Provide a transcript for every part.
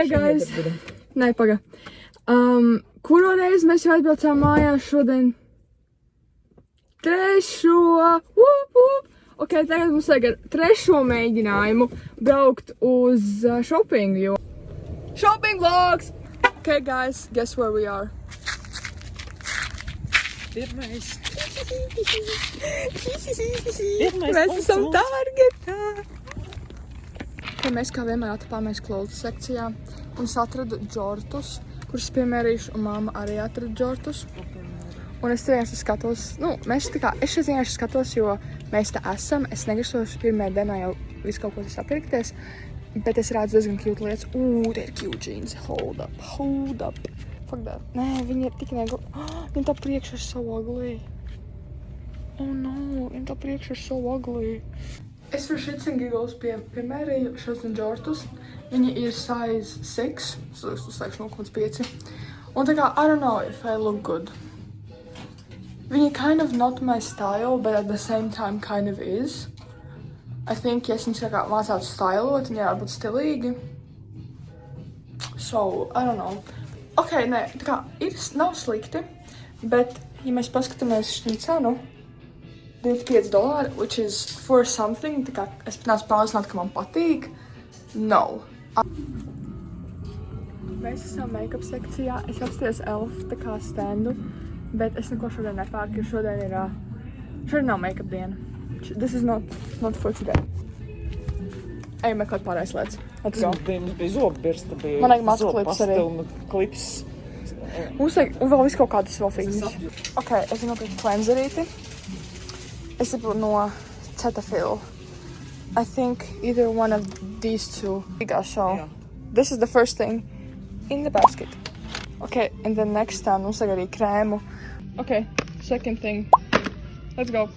Okay, guys. Nē, paga. Kuro reizi mēs jau atbraucām mājās šodien? Trešo! Ok, tagad mums vajag trešo mēģinājumu braukt uz shopping, jo... Shopping vlogs! Okay, guys, guess where we are? Pirmais. Mēs esam Targetā! Okay, mēs kā vienmēr atapāmies klothes sekcijā un es atradu džortus, kurus piemērīšu, un mamma arī atrada džortus. Un es vienkārši skatos, es vienkārši skatos, jo mēs te esam. Es negrasošu pirmajā dienā jau visu kaut ko sapirkties, bet es redzu diezgan cute lietas. Tie ir cute jeans. Hold up. Fuck that. Nē, viņi ir tik negli. Viņa tā priekš ir so ugly. Oh no, viņa tā priekš ir so ugly. Es par shits and giggles piemērīju šos džortus. Viņi ir size 6, uz 0,5. Un tā kā, I don't know if I look good. Viņi kind of not my style, but at the same time kind of is. I think, ja es viņus kā mācātu stylot, viņi varētu būt stilīgi. So, I don't know. Ok, nē, tā kā, nav slikti, bet, ja mēs paskatāmies šķiņu cenu, $25, which is for something, tā kā es pat neesmu pārliecināta, ka man patīk. No. Mēs esam make-up sekcijā. Es apstājos Elf tā kā standu, bet es neko šodien nepērku, jo šodien nav make-up diena. This is not for today. Ejam meklēt pārējais lietas. Let's go. Mums bija zobirsta, bija man vajag matu klips arī. Klips. Mums vajag vēl visu kaut kādus vēl figņus. Ok, es nopirku cleanserīti. Es gribu no Cetaphil. I think either one of these two. So, yeah. This is the first thing in the basket. Okay, and then next time mums vajag arī krēmu. Okay, second thing. Let's go.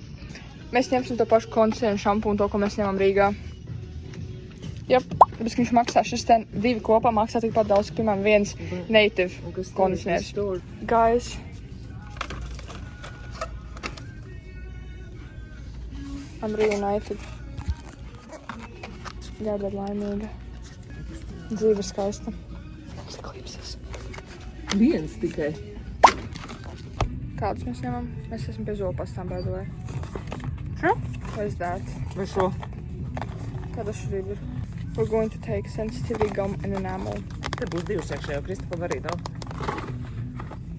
Mēs ņemsim to pašu kondicionēru šampūnu, to, ko mēs ņemam Rīgā. Jep, tāpēc, ka viņš maksā. Šis te 2 kopā maksā tikpat daudz, ka, piemēram, viens native kondicionērs. Guys. I'm reunited. Jābūt laimīga. Dzīve ir skaista. Mums ir klipses. Viens tikai. Kādus mēs ņemam? Mēs esam pie zopastām, by the way. What is that? Vai šo? Kāda šurība ir? We're going to take sensitivity gum and enamel. Te būs 2 iekšējā, Kristofa arī nav.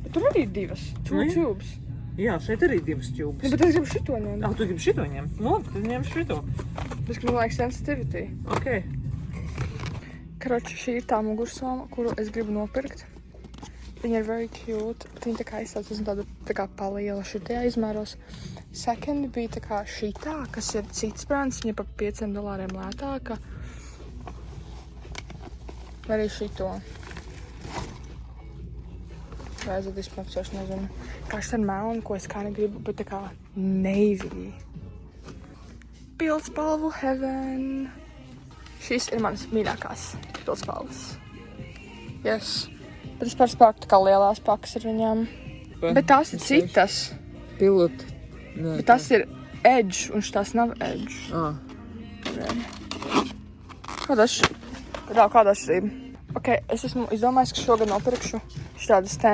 Bet tur arī 2. 2 tubes. Jā, šeit arī 2 tubes. Ja, bet es gribu šito ņemt. Tu gribi šito ņemt? Labi, tad ņem šito. Bet man vajag sensitivity. Ok. Karoči, šī ir tā mugursoma, kuru es gribu nopirkt. Viņa ir very cute. Viņa tā kā izsauc, esmu tāda tā kā paliela šitajā izmēros. Second bija tā kā šitā, kas ir cits brands. Viņa par $5 lētāka. Vai arī šito. Vajadzētu izpapsoši, nezinu. Kā šitāda melna, ko es kā negribu, bet tā kā navy. Pildspalvu heaven. Šīs ir manas mīļākās pildspalvas. Yes. Bet es parspārku tā kā lielās pakas ar viņām. Bet tās ir citas. Pilot. Bet tas ir edge, un šitās nav edge. Kādā šķirība? Ok, es esmu izdomājis, ka šogad nopirkšu šitādas tā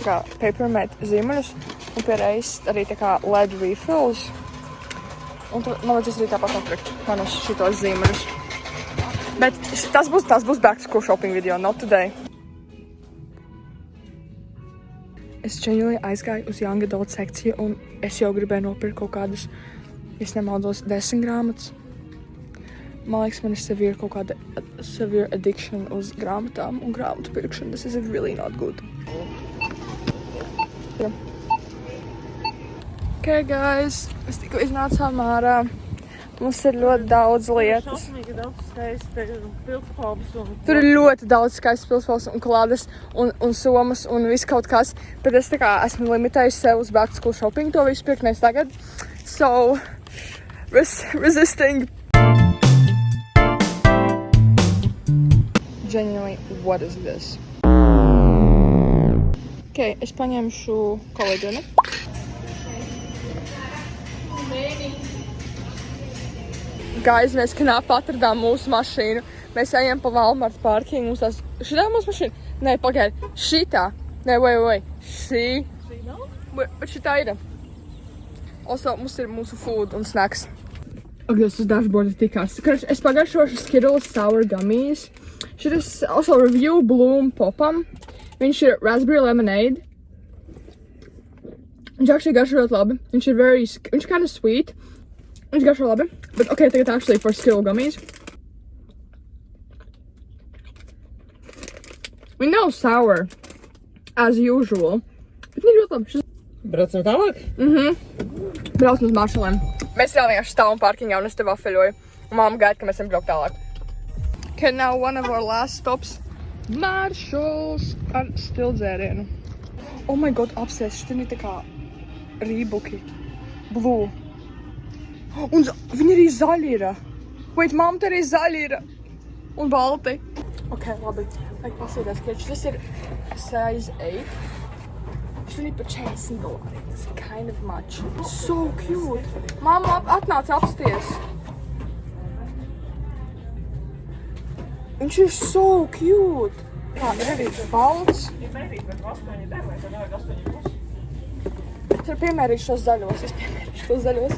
kā papermate zīmuļus, un pie reizes arī tā kā LED refills. Un man vajadzēs arī tāpat nopirkt manus šitos zīmuļus. Bet tas būs back to school shopping video, not today. Es genuinely aizgāju uz Young Adult sekciju, un es jau gribēju nopirkt kaut kādas, es nemaldos, 10 grāmatas. Man liekas, man ir kaut kāda severe addiction uz grāmatām un grāmatu pirkšanu. This is really not good. Yeah. Okay, guys, mēs tikko iznācām ārā. Mums ir ļoti daudz lietas. Tur ir ļoti daudz skaistas pildspalvas un klādes un somas un viss kaut kas. Bet es tā kā esmu limitējusi sev uz back to school shopping, to visu pirkt nevis tagad. So, resisting. Genuinely, what is this? Okay, es paņemšu kolēģinu. Guys, mēs knāp atradām mūsu mašīnu. Mēs ejam pa Walmart parkingu, mums tās, šitā mūsu mašīna? Nē, pagaid, šitā. Nē, vai, šī. Bet šitā ir. Also, mums ir mūsu food un snacks. Ok, tas uz dashboarda tikās. Es pagājušošu Skittles Sour Gummies. Šit is also review Bloom Popam. Viņš ir Raspberry Lemonade. Viņš actually garšo ļoti labi. Viņš kind of sweet. Viņš garšo labi. Bet ok, tagad actually for Skittle Gummies. Viņi nav sour, as usual. Bet viņi ir ļoti labi. Braucam tālāk? Braucam uz Maršaliem. Mēs vēl vienkārši stāvam parkingā un es te vafeloju. Un māma gaida, ka mēs esam braukt tālāk. Okay, now one of our last stops. Maršals ar stildzērienu. Oh my god, apsēs, šitin ir tā kā Reeboki. Blue. Un viņi arī zaļi ir. Wait, māma, te arī zaļi ir. Un balti. Ok, labi. Vajag pasūties, ka šis ir size 8. Šitien ir pa $40. Tas ir kind of much. It's so cute. Māma, atnāc apsties. Viņš ir so cute. Kā, ir arī balts. Tur piemērīšu šos zaļos.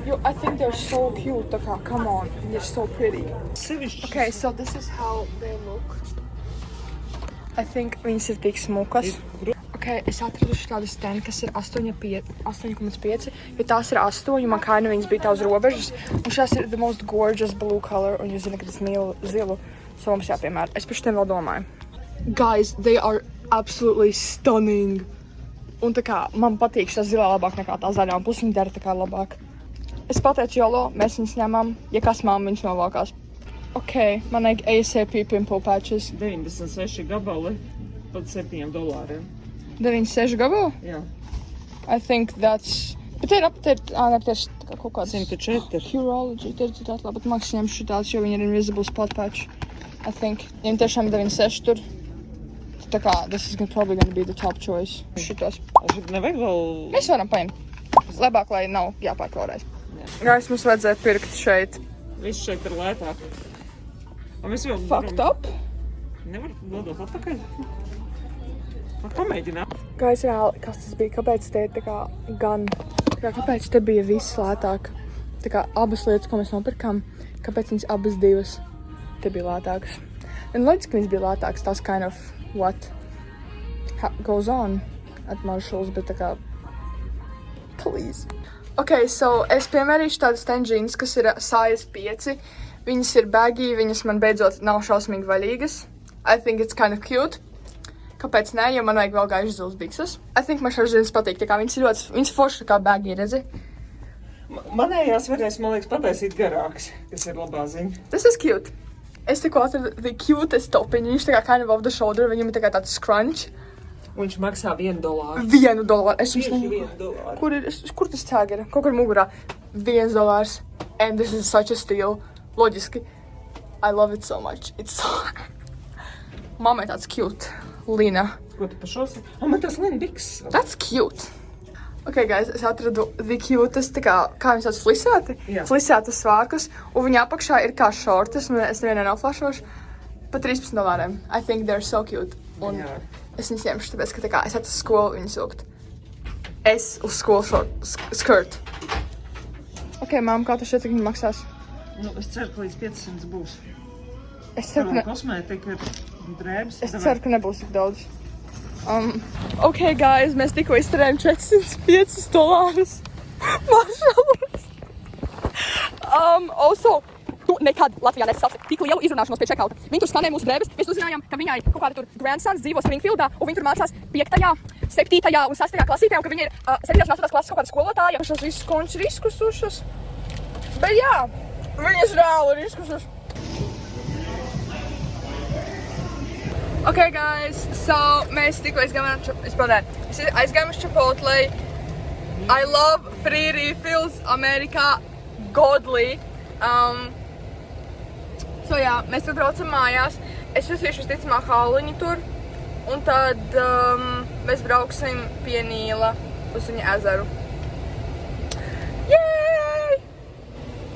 Jo, I think they're so cute. Tā kā, come on. Viņi ir so pretty. Okay, so this is how they look. I think viņas ir tik smukas. Okay, es atradu tādu stand, kas ir 8,5, jo tās ir 8, man kaina viņas bija tā uz robežas. Un šās ir the most gorgeous blue color, un jūs zināt, ka es mīlu zilu, so mums jāpiemēra. Es par šitiem vēl domāju. Guys, they are absolutely stunning. Un tā kā, man patīk šā zilā labāk nekā tā zaļā, un plus viņa dara tā kā labāk. Es pateicu Jolo, mēs viņas ņemam, ja kas māma viņas novākās. Ok, man vajag ASAP pimple patches. 96 gabali pat $7. 96 gabalu? Jā. I think that's... Bet te ir tieši tā kā kaut kāds... 104. Curology, te ir citāti labi, bet man ņem šitāds, jo viņi ir invisible spot patch. I think. Viņam tiešām 96 tur. Tā kā, this is probably gonna be the top choice. Šitos. Nevajag vēl... Mēs varam paņemt. Labāk, lai nav jāpērk vēlreiz. Gais, mums vajadzēja pirkt šeit. Viss šeit ir lētāk. Un mēs jau Fucked up. Nevar dodot atpakaļ? Pamēģināt. Gais, reāli, kas tas bija? Kāpēc te ir tā kā gan... Kāpēc te bija viss lētāk? Tā kā abas lietas, ko mēs nopirkām, kāpēc viņas abas divas te bija lētākas? Un loģiski, ka viņas bija lētākas, tās kind of what goes on at Marshalls, bet tā kā... Please. Ok, so es piemērīšu tādas ten jeans, kas ir size 5. Viņas ir baggy, viņas man beidzot nav šausmīgi vaļīgas. I think it's kind of cute. Kāpēc nē, jo man vajag vēl gaiši zils bikses. I think man šās jeans patīk, tā kā viņas forši tā kā baggy, redzi? Manējās varēs, man liekas, pataisīt garāks, kas ir labā ziņa. This is cute. Es tikko atradu the cutest topiņu, viņš tā kā kind of off the shoulder, viņam ir tā kā tāds scrunch. Un viņš maksā $1. $1. Es jums $1. Kur tas tag ir? Kaut kur mugurā. $1. And this is such a steal. Loģiski. I love it so much. It's so... Mammai tāds cute. Lina. Ko tu pa šos? Man tas Lina biks. That's cute. Ok, guys, es atradu the cutest, tā kā viņas tāds flisēti? Jā. Flisētas svārkus. Un viņa apakšā ir kā šortas, un es nevienai noflašošu. Pa $13. I think they're so cute. Un Jā. es viņas ņemšu, tāpēc, ka tā kā es at uz skolu viņas vilkt. Es uz skolu skirt. Ok, māma, kā tu šeit viņi maksās? Nu, es ceru, ka līdz 500 būs. Es ceru, ka Kosmētika ir drēbes. Es ceru, ka nebūs tik daudz. Ok, guys, mēs tikko izturējām $405. Maršalos. Also, tu nekad Latvijā nesasauci tik lielu izrunāšanos pie checkouta. Viņi tur skanēja mūsu drēbes, mēs uzzinājām, ka viņai kaut kāda tur grandsons dzīvo Springfieldā, un viņi tur mācās 5., 7. un 6. klasītē, un ka viņi ir 7. un 8. klases kaut kāda skolotāja. Šos visus končus ir izkusušas. Bet jā, viņas reāli ir izkusušas. Ok, guys, so mēs tikko aizgājām uz Chipotle. I love free refills, Amerikā, godly. So jā, mēs tur braucam mājās. Es uzsīšu visticamāk hauliņu tur. Un tad mēs brauksim pie Nīla uz viņa ezeru. Yay!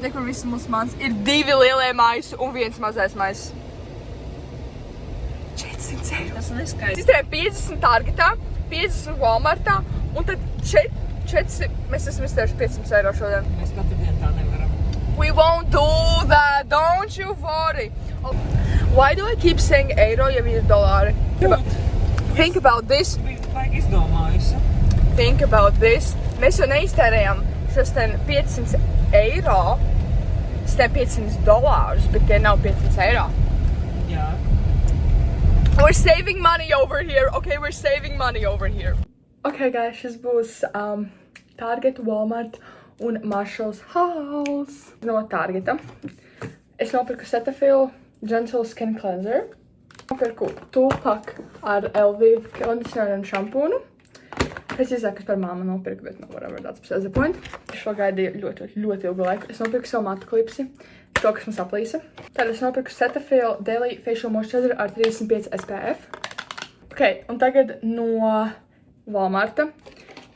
nekur viss mums mans. Ir 2 lielie maisi un 1 mazais maisis. 400 eiro. Tas neskaidrs. Izdarīja 50 Targetā, 50 Walmartā, un tad 4, mēs esam iztērši 500 eiro šodien. Mēs katru dienu tā nevaram. We won't do that, don't you worry. Why do I keep saying eiro, ja viņi ir dolāri? Think about this. Vajag izdomājusi. Think about this. Mēs jau neiztērējām šos 500 eiro, tas 500 dolārus, bet tie nav 500 eiro. Jā. We're saving money over here, okay? We're saving money over here. Okay, guys, šis būs Target, Walmart un Marshall's House. No Targeta. Es nopirku Cetaphil Gentle Skin Cleanser. Nopirku 2-pack ar Elvive kondicioneru un šampūnu. Es izsaku, par māmu nopirku, bet whatever, that's beside the point. Es šo gaidīju ļoti ilgu laiku. Es nopirku savu matu klipsi, to, kas man saplīsa. Tad es nopirku Cetaphil Daily Facial Moisturizer ar 35 SPF. Ok, un tagad no Walmarta.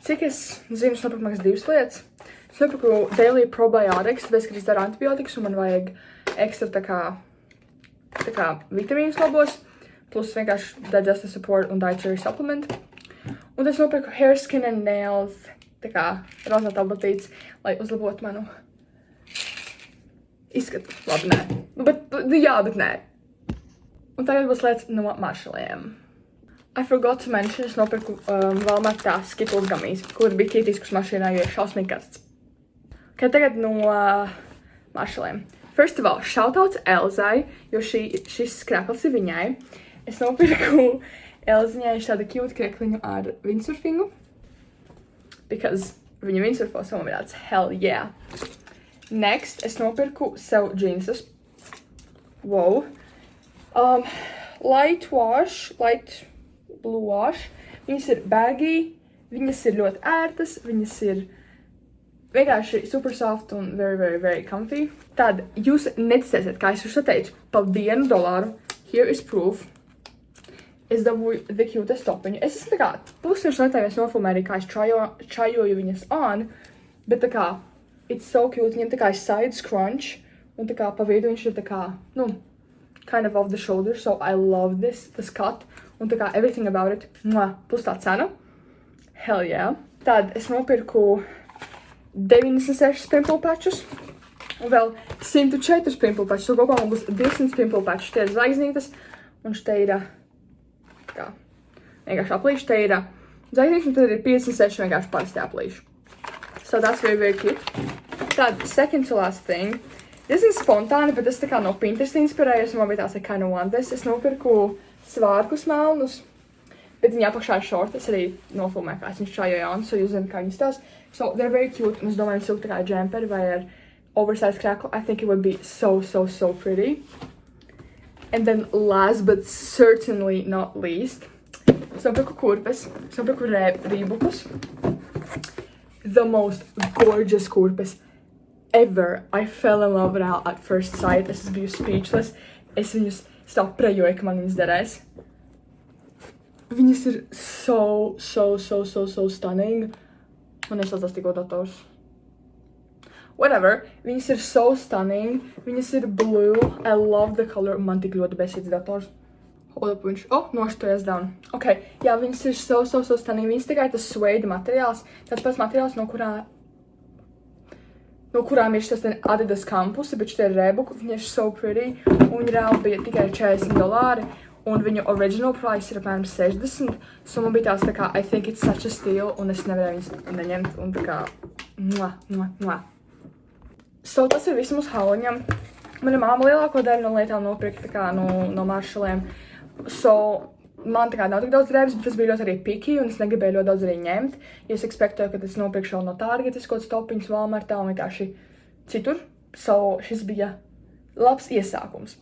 Cik es zinu, es nopirku maksas 2 lietas. Es nopirku Daily Probiotics, tāpēc, ka es daru antibiotikas un man vajag ekstra tā kā vitamīnus labos, plus vienkārši digestive support un dietary supplement. Un es nopirku Hair, Skin and Nails, tā kā rozā tabletītes, lai uzlabotu manu izskatu. Labi, nē. Bet nē. Un tagad būs lietas no Marshalliem. I forgot to mention, es nopirku Walmartā Skittles gummies, kur bija ķītīskus mašīnā, jo ir šausmīgi karsts. Ok, tagad no Marshalliem. First of all, shoutouts Elzai, jo šis skrekls ir viņai. Es nopirku Elziņai šādu cute krekliņu ar windsurfingu. Because viņa windsurfo, so man bija tāds hell yeah. Next, es nopirku sev džinsus. Wow. Light blue wash. Viņas ir baggy, viņas ir ļoti ērtas, viņas ir vienkārši super soft un very, very, very comfy. Tad jūs neticēsiet, kā es jūs teicu, par $1, here is proof. Es dabūju the cutest topiņu. Es esmu tā kā pusniešu netējies nofilmē arī, kā es čajoju viņas on, bet tā kā, it's so cute, viņam tā kā side scrunch, un tā kā pa vidu viņš ir tā kā, kind of off the shoulder, so I love this cut, un tā kā everything about it, plus tā cena, hell yeah. Tad es nopirku 96 pimple patches, un vēl 104 pimple patches, so kopā man būs 200 pimple patches, tie ir zvaigznītes, un šeit ir kā, vienkārši aplīši, te ir zvaigznītes, un tad ir 56 vienkārši parasti aplīši. So that's very, very cute. Tad, second to last thing, diezgan spontāni, bet es tā kā no Pinterest inspirējos, un man bija tās, I kind of want this. Es nopirku svārkus melnus, bet viņi apakšā ir short, es arī nofilmēju, kā es viņš čājoju on, so jūs zināt, kā viņi stās. So they're very cute, un es domāju, viņi silk tā kā džemperi vai ar oversized kreklu. I think it would be so, so, so pretty. And then last but certainly not least, es nopirku kurpes, es nopirku rībukus. The most gorgeous kurpes ever. I fell in love with her at first sight. Es biju speechless. Es viņus saprajoju, ka man viņas derēs. Viņas ir so stunning. Man iesaucās tikko dators. Whatever. Viņas ir so stunning. Viņas ir blue. I love the color. Man tik ļoti besīts dators. Hold up, viņš. Noštojas down. Ok, jā, viņas ir so stunning. Viņas tikai tas suede materiāls. Tāds pats materiāls, no kurām ir šis Adidas kampusi, bet šitie ir rebuku. Viņi ir so pretty. Un viņi reāli bija tikai $40. Un viņu original price ir apmēram 60. So man bija tās tā kā, I think it's such a steal. Un es nevarēju viņas neņemt. Un tā kā, So tas ir viss mūsu hauliņam. Mana māma lielāko daļu no lietām nopirka tā kā no Marshalliem. So, man tā kā nav tik daudz drēbes, bet tas bija ļoti arī picky, un es negribēju ļoti daudz arī ņemt. Ja es ekspektēju, ka es nopirkšu no Targetas kaut kāds topiņus Walmartā un vienkārši citur. So, šis bija labs iesākums.